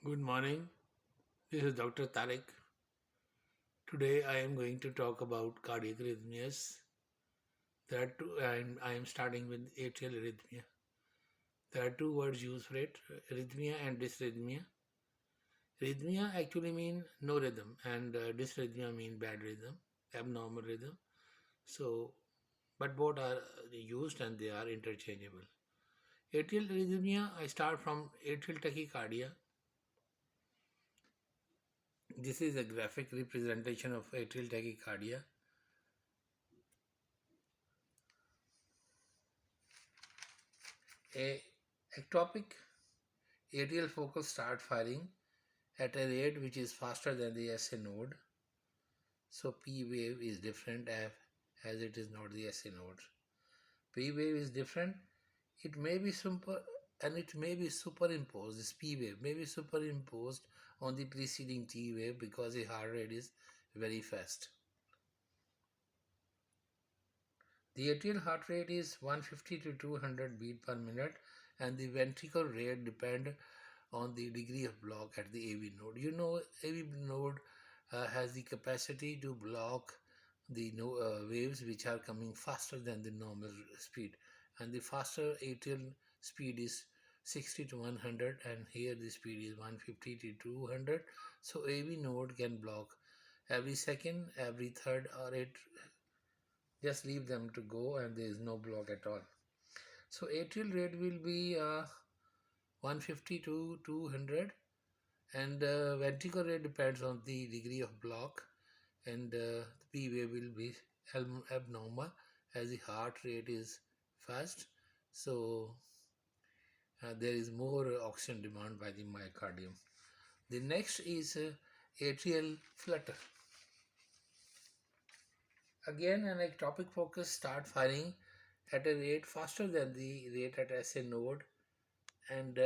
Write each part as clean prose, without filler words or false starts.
Good morning. This is Dr. Tariq. Today I am going to talk about cardiac arrhythmias. I am starting with atrial arrhythmia. There are two words used for it, arrhythmia and dysrhythmia. Arrhythmia actually mean no rhythm and dysrhythmia mean bad rhythm, abnormal rhythm. So, but both are used and they are interchangeable. Atrial arrhythmia, I start from atrial tachycardia. This is a graphic representation of atrial tachycardia. A ectopic atrial focus start firing at a rate which is faster than the SA node. So P wave is different as it is not the SA node. P wave is different. It may be superimposed. This P wave may be superimposed on the preceding T wave because the heart rate is very fast. The atrial heart rate is 150 to 200 beat per minute, and the ventricle rate depend on the degree of block at the AV node. You know, AV node has the capacity to block the waves which are coming faster than the normal speed, and the faster atrial speed is 60 to 100, and here the speed is 150 to 200. So AV node can block every second, every third, or it just leave them to go and there is no block at all. So atrial rate will be 150 to 200, and ventricle rate depends on the degree of block, and the P wave will be abnormal as the heart rate is fast. So there is more oxygen demand by the myocardium. The next is atrial flutter. Again, an ectopic focus start firing at a rate faster than the rate at SA node, and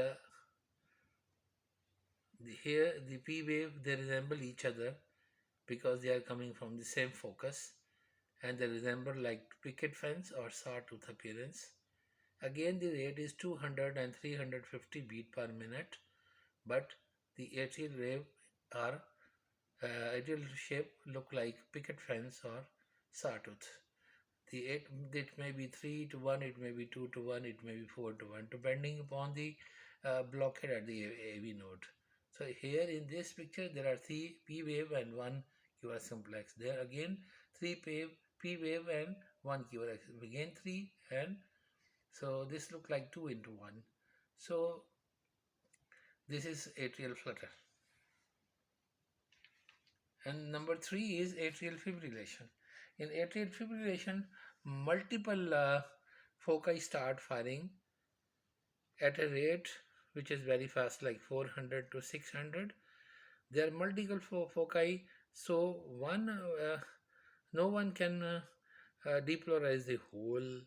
here the P wave, they resemble each other because they are coming from the same focus, and they resemble like picket fence or sawtooth appearance. Again, the rate is 200 and 350 beat per minute, but the atrial wave are atrial shape look like picket fence or sawtooth. It may be 3 to 1, it may be 2 to 1, it may be 4 to 1, depending upon the blockade at the AV node. So here in this picture, there are 3 P wave and 1 QR simplex. There again 3 P wave and 1 QR. Again 3, and so this look like 2 into 1. So this is atrial flutter. And number 3 is atrial fibrillation. In atrial fibrillation, multiple foci start firing at a rate which is very fast, like 400 to 600. There are multiple foci, so no one can depolarize the whole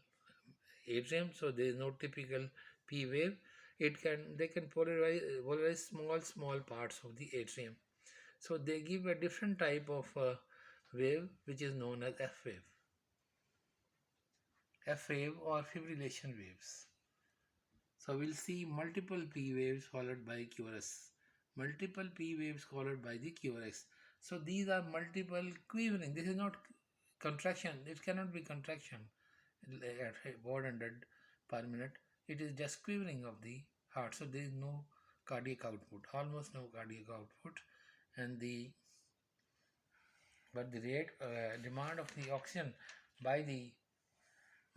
atrium. So there is no typical P wave. They can polarize small parts of the atrium. So they give a different type of wave which is known as F wave. F wave or fibrillation waves. So we'll see multiple P waves followed by QRS. Multiple P waves followed by the QRS. So these are multiple quivering. This is not contraction. It cannot be contraction at 100 per minute. It is just quivering of the heart. So there is no cardiac output, almost no cardiac output, and the rate demand of the oxygen by the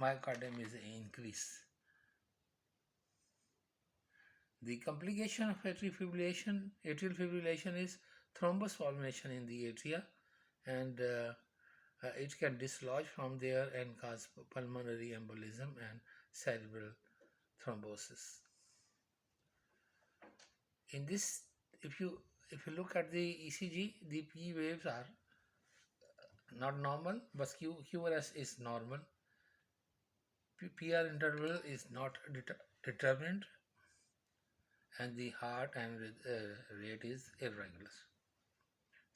myocardium is increased. The complication of atrial fibrillation is thrombus formation in the atria, and it can dislodge from there and cause pulmonary embolism and cerebral thrombosis. In this, if you look at the ECG, the P waves are not normal, but QRS is normal. PR interval is not determined, and the heart and rate is irregular.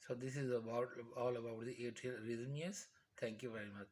So this is all about the atrial arrhythmias. Thank you very much.